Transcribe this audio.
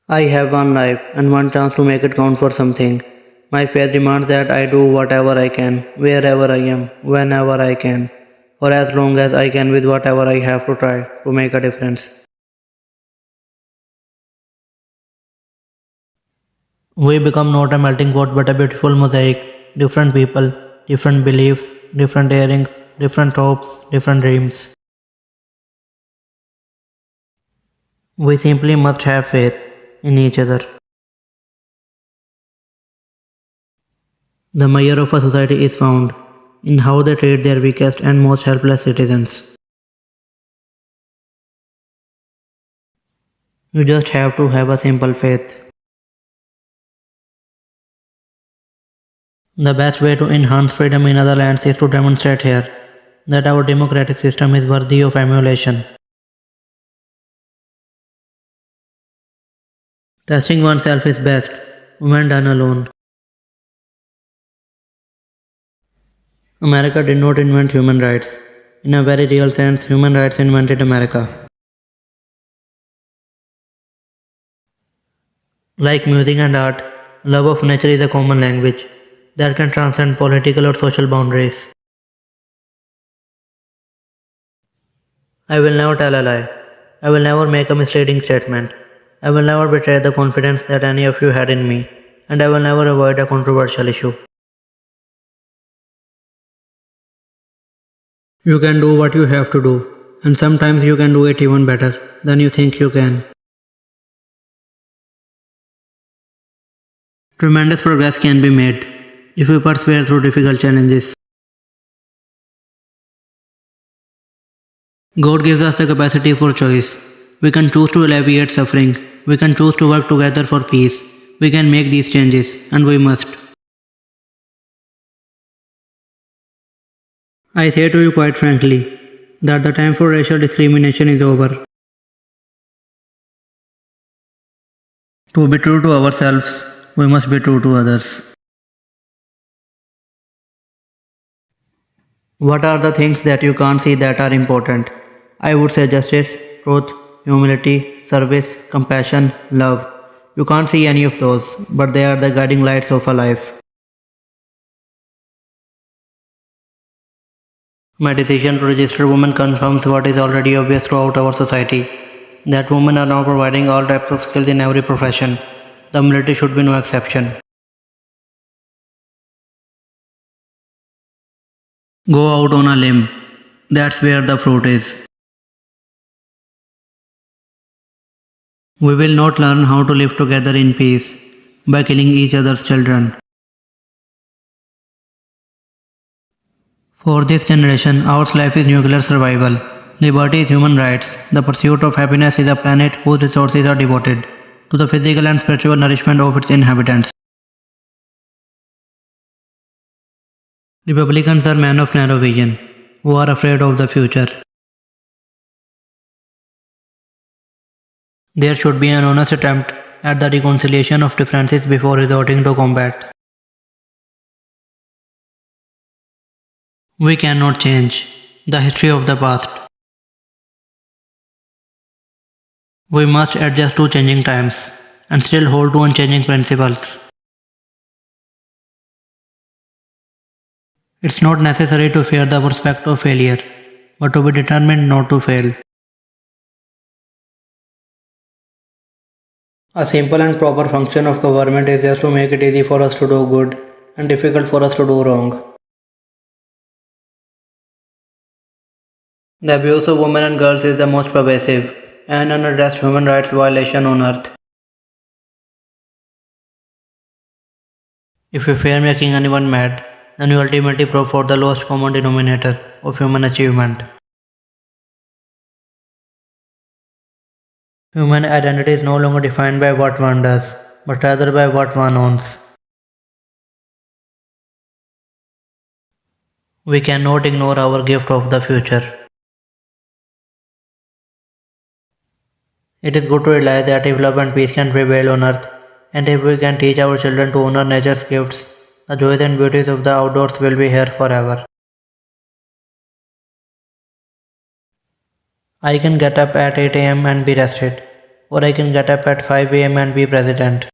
I have one life and one chance to make it count for something. My faith demands that I do whatever I can, wherever I am, whenever I can, for as long as I can with whatever I have to try to make a difference. We become not a melting pot but a beautiful mosaic. Different people, different beliefs, different earrings, different hopes, different dreams. We simply must have faith in each other. The measure of a society is found in how they treat their weakest and most helpless citizens. You just have to have a simple faith. The best way to enhance freedom in other lands is to demonstrate here that our democratic system is worthy of emulation. Testing oneself is best when done alone. America did not invent human rights. In a very real sense, human rights invented America. Like music and art, love of nature is a common language that can transcend political or social boundaries. I will never tell a lie. I will never make a misleading statement. I will never betray the confidence that any of you had in me, and I will never avoid a controversial issue. You can do what you have to do, and sometimes you can do it even better than you think you can. Tremendous progress can be made if we persevere through difficult challenges. God gives us the capacity for choice. We can choose to alleviate suffering. We can choose to work together for peace. We can make these changes, and we must. I say to you quite frankly that the time for racial discrimination is over. To be true to ourselves, we must be true to others. What are the things that you can't see that are important? I would say justice, truth, humility, service, compassion, love. You can't see any of those, but they are the guiding lights of a life. My decision to register women confirms what is already obvious throughout our society, that women are now providing all types of skills in every profession. The military should be no exception. Go out on a limb. That's where the fruit is. We will not learn how to live together in peace by killing each other's children. For this generation, our life is nuclear survival. Liberty is human rights. The pursuit of happiness is a planet whose resources are devoted to the physical and spiritual nourishment of its inhabitants. Republicans are men of narrow vision, who are afraid of the future. There should be an honest attempt at the reconciliation of differences before resorting to combat. We cannot change the history of the past. We must adjust to changing times and still hold to unchanging principles. It's not necessary to fear the prospect of failure, but to be determined not to fail. A simple and proper function of government is just to make it easy for us to do good and difficult for us to do wrong. The abuse of women and girls is the most pervasive and unaddressed human rights violation on earth. If you fear making anyone mad, then you ultimately prove for the lowest common denominator of human achievement. Human identity is no longer defined by what one does, but rather by what one owns. We cannot ignore our gift of the future. It is good to realize that if love and peace can prevail on earth, and if we can teach our children to honor nature's gifts, the joys and beauties of the outdoors will be here forever. I can get up at 8 am and be rested, or I can get up at 5 a.m. and be president.